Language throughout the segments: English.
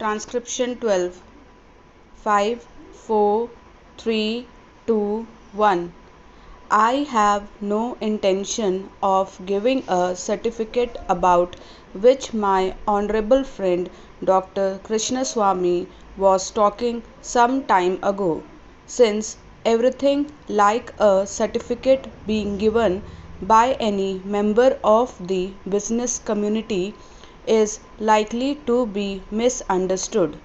Transcription 12. 5, 4, 3, 2, 1. I have no intention of giving a certificate about which my honorable friend Dr. Krishnaswamy was talking some time ago, since everything like a certificate being given by any member of the business community is likely to be misunderstood.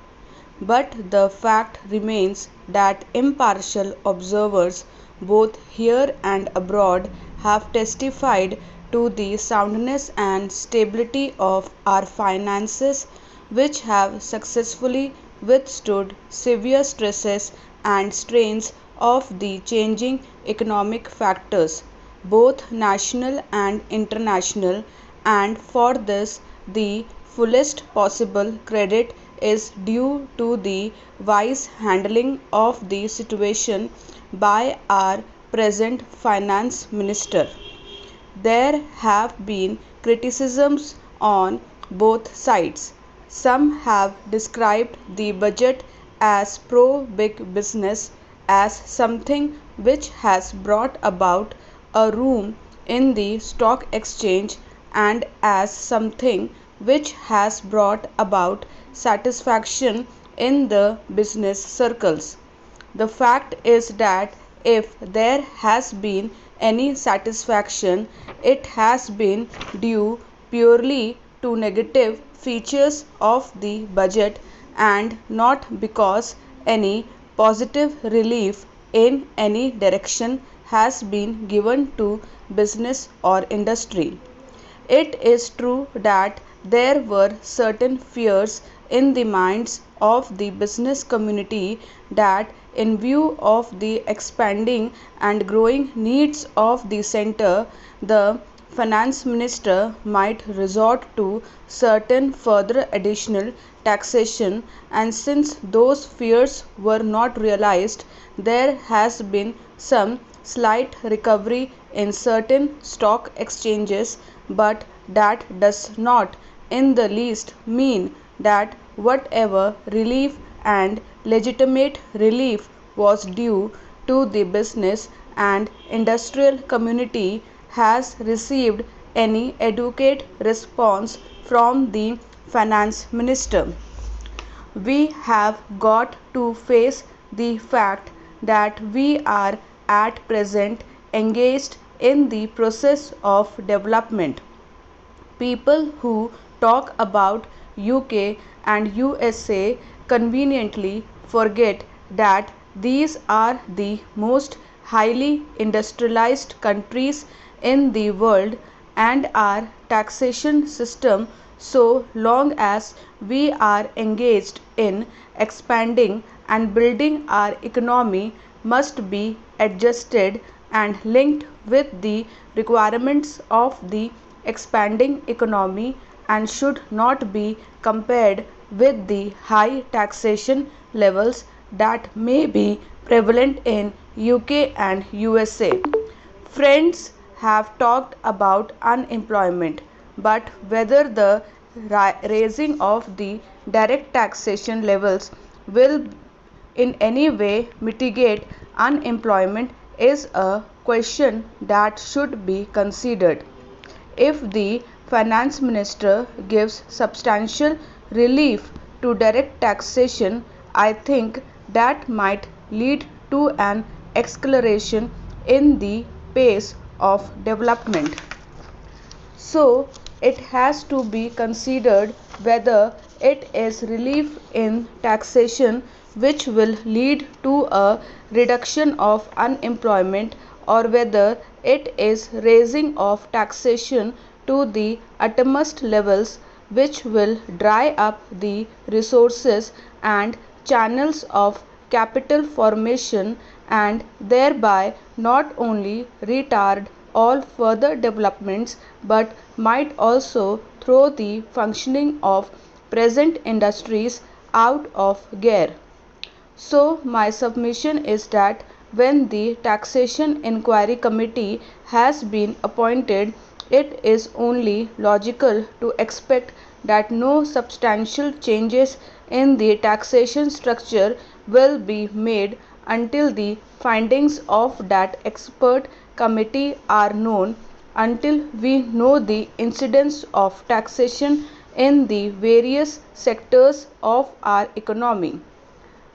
But the fact remains that impartial observers, both here and abroad, have testified to the soundness and stability of our finances, which have successfully withstood severe stresses and strains of the changing economic factors, both national and international, and for this the fullest possible credit is due to the wise handling of the situation by our present finance minister. There have been criticisms on both sides. Some have described the budget as pro big business, as something which has brought about a room in the stock exchange, and as something which has brought about satisfaction in the business circles. The fact is that if there has been any satisfaction, it has been due purely to negative features of the budget, and not because any positive relief in any direction has been given to business or industry. It is true that there were certain fears in the minds of the business community that, in view of the expanding and growing needs of the centre, the finance minister might resort to certain further additional taxation, and since those fears were not realized, there has been some slight recovery in certain stock exchanges, but that does not in the least mean that whatever relief and legitimate relief was due to the business and industrial community has received any adequate response from the finance minister. We have got to face the fact that we are at present engaged in the process of development. People who talk about UK and USA conveniently forget that these are the most highly industrialized countries in the world, and our taxation system, so long as we are engaged in expanding and building our economy, must be adjusted and linked with the requirements of the expanding economy, and should not be compared with the high taxation levels that may be prevalent in UK and USA. Friends have talked about unemployment, but whether the raising of the direct taxation levels will in any way mitigate unemployment is a question that should be considered. If the finance minister gives substantial relief to direct taxation, I think that might lead to an acceleration in the pace of development. So it has to be considered whether it is relief in taxation which will lead to a reduction of unemployment, or whether it is raising of taxation to the utmost levels which will dry up the resources and channels of capital formation, and thereby not only retard all further developments but might also throw the functioning of present industries out of gear. So my submission is that when the Taxation Inquiry Committee has been appointed, it is only logical to expect that no substantial changes in the taxation structure will be made until the findings of that expert committee are known, until we know the incidence of taxation in the various sectors of our economy.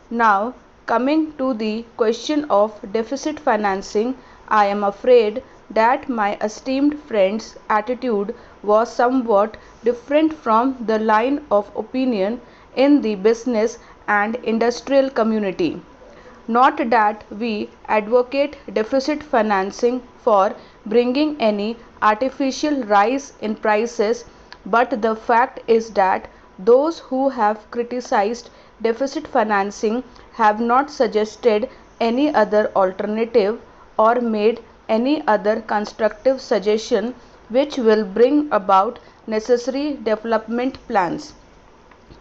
Now, coming to the question of deficit financing, I am afraid that my esteemed friend's attitude was somewhat different from the line of opinion in the business and industrial community. Not that we advocate deficit financing for bringing any artificial rise in prices, but the fact is that those who have criticized deficit financing have not suggested any other alternative or made any other constructive suggestion which will bring about necessary development plans.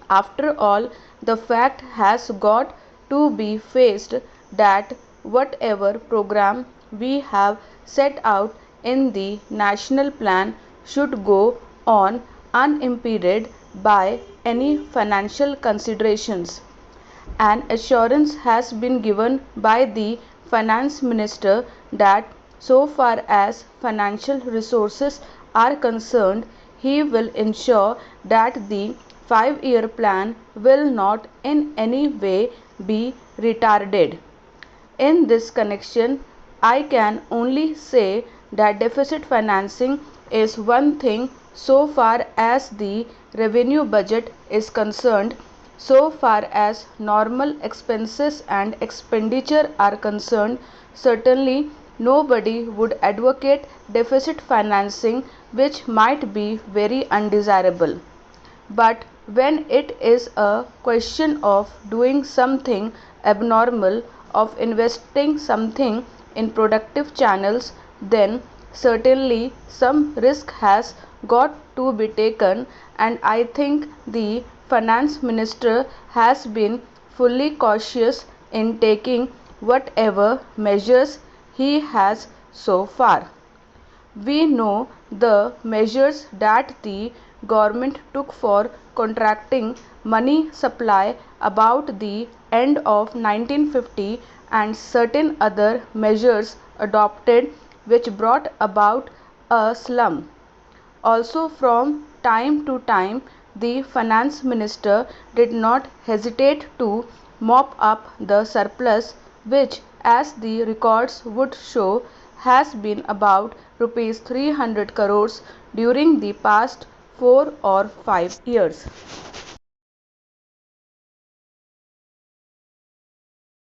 After all, the fact has got to be faced that whatever program we have set out in the national plan should go on unimpeded by any financial considerations. An assurance has been given by the finance minister that so far as financial resources are concerned, he will ensure that the 5-year plan will not in any way be retarded. In this connection, I can only say that deficit financing is one thing so far as the revenue budget is concerned. So far as normal expenses and expenditure are concerned, certainly nobody would advocate deficit financing, which might be very undesirable. But when it is a question of doing something abnormal, of investing something in productive channels, then certainly some risk has got to be taken, and I think the finance minister has been fully cautious in taking whatever measures he has so far. We know the measures that the government took for contracting money supply about the end of 1950 and certain other measures adopted which brought about a slump. Also, from time to time, the finance minister did not hesitate to mop up the surplus, which, as the records would show, has been about rupees 300 crores during the past 4 or 5 years.